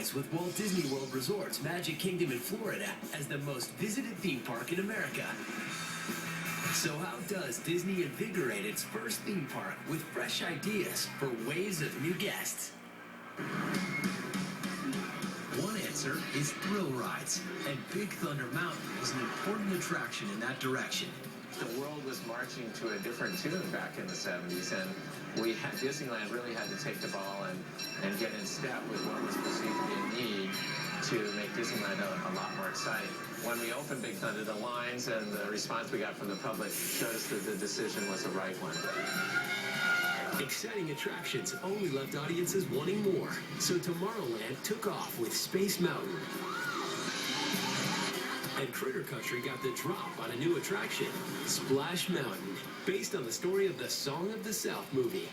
ties with Walt Disney World Resort's Magic Kingdom in Florida as the most visited theme park in America. So how does Disney invigorate its first theme park with fresh ideas for waves of new guests? One answer is thrill rides, and Big Thunder Mountain was an important attraction in that direction. The world was marching to a different tune back in the 70s, and Disneyland really had to take the ball and get in step with what was perceived to be a need to make Disneyland a lot more exciting. When we opened Big Thunder, the lines and the response we got from the public showed us that the decision was the right one. Exciting attractions only left audiences wanting more, so Tomorrowland took off with Space Mountain. And Critter Country got the drop on a new attraction, Splash Mountain, based on the story of the Song of the South movie.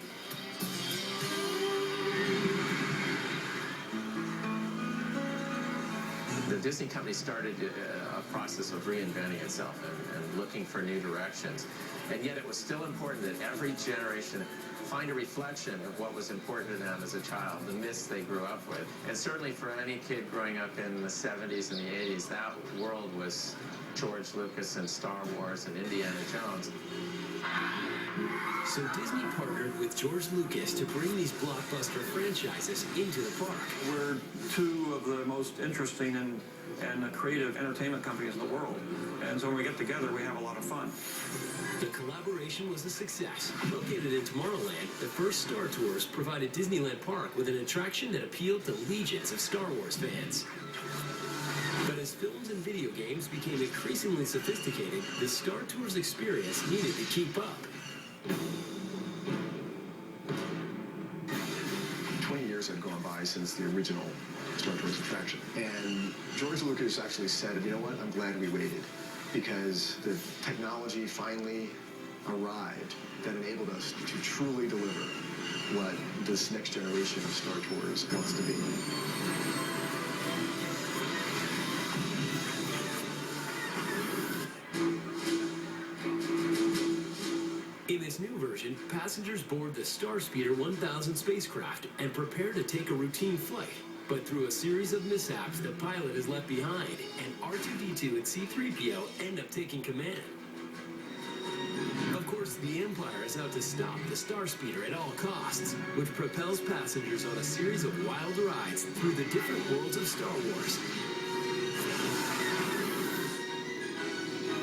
The Disney company started a process of reinventing itself and looking for new directions. And yet it was still important that every generation find a reflection of what was important to them as a child, the myths they grew up with. And certainly for any kid growing up in the 70s and the 80s, that world was George Lucas and Star Wars and Indiana Jones. So Disney partnered with George Lucas to bring these blockbuster franchises into the park. We're two of the most interesting and creative entertainment companies in the world. And so when we get together, we have a lot of fun. The collaboration was a success. Located in Tomorrowland, the first Star Tours provided Disneyland Park with an attraction that appealed to legions of Star Wars fans. But as films and video games became increasingly sophisticated, the Star Tours experience needed to keep up. 20 years had gone by since the original Star Tours attraction. And George Lucas actually said, you know what, I'm glad we waited, because the technology finally arrived that enabled us to truly deliver what this next generation of Star Tours wants to be. In this new version, passengers board the Starspeeder 1000 spacecraft and prepare to take a routine flight. But through a series of mishaps, the pilot is left behind, and R2-D2 and C-3PO end up taking command. Of course, the Empire is out to stop the Starspeeder at all costs, which propels passengers on a series of wild rides through the different worlds of Star Wars.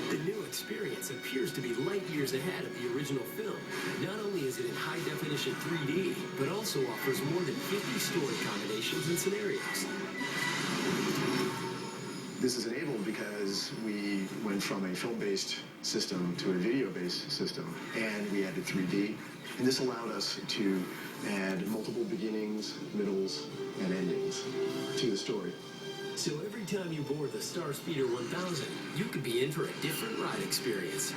The new experience appears to be light years ahead of the original film. Not only is it in high-definition 3D, but also offers more than 50 story combinations and scenarios. This is enabled because we went from a film-based system to a video-based system, and we added 3D. And this allowed us to add multiple beginnings, middles, and endings to the story. So every time you board the Starspeeder 1000, you could be in for a different ride experience.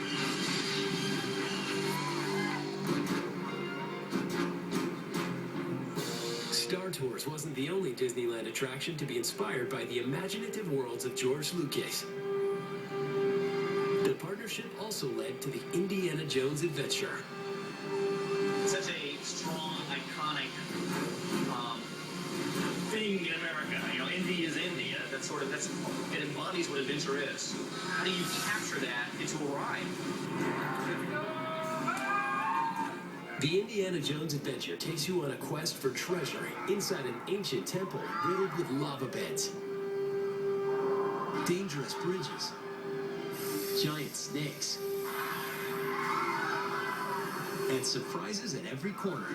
Star Tours wasn't the only Disneyland attraction to be inspired by the imaginative worlds of George Lucas. The partnership also led to the Indiana Jones adventure. Such a strong, iconic thing in America. You know, Indy is Indy. It embodies what adventure is. How do you capture that into a ride? The Indiana Jones adventure takes you on a quest for treasure inside an ancient temple riddled with lava beds, dangerous bridges, giant snakes, and surprises at every corner.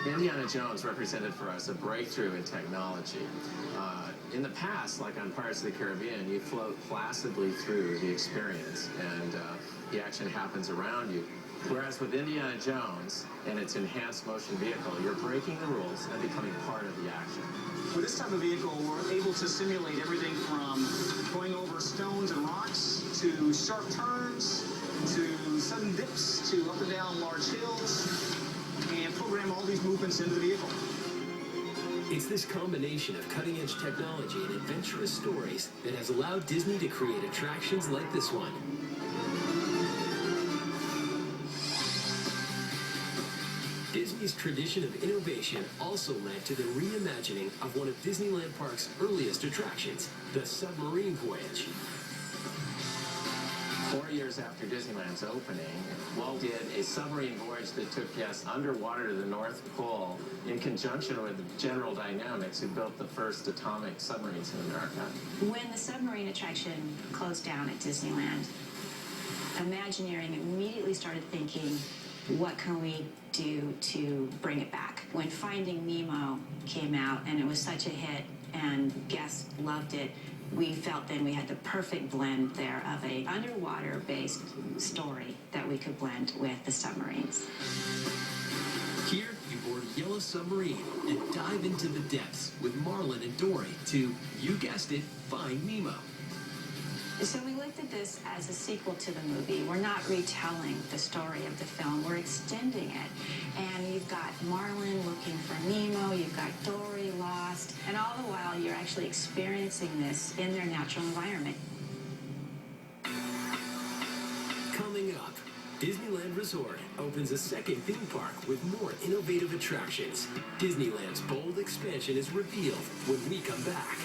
Indiana Jones represented for us a breakthrough in technology. In the past, like on Pirates of the Caribbean, you float placidly through the experience and the action happens around you. Whereas with Indiana Jones and its enhanced motion vehicle, you're breaking the rules and becoming part of the action. With this type of vehicle, we're able to simulate everything from going over stones and rocks to sharp turns to sudden dips to up and down large hills, and program all these movements into the vehicle. It's this combination of cutting-edge technology and adventurous stories that has allowed Disney to create attractions like this one. Disney's tradition of innovation also led to the reimagining of one of Disneyland Park's earliest attractions, the submarine voyage. 4 years after Disneyland's opening, Walt did a submarine voyage that took guests underwater to the North Pole in conjunction with General Dynamics, who built the first atomic submarines in America. When the submarine attraction closed down at Disneyland, Imagineering immediately started thinking, what can we do to bring it back? When Finding Nemo came out and it was such a hit and guests loved it, we felt then we had the perfect blend there of a underwater-based story that we could blend with the submarines. Here, you board Yellow Submarine and dive into the depths with Marlin and Dory to, you guessed it, find Nemo. So we looked at this as a sequel to the movie. We're not retelling the story of the film. We're extending it. And you've got Marlin looking for Nemo. You've got Dory lost. And all the while, you're actually experiencing this in their natural environment. Coming up, Disneyland Resort opens a second theme park with more innovative attractions. Disneyland's bold expansion is revealed when we come back.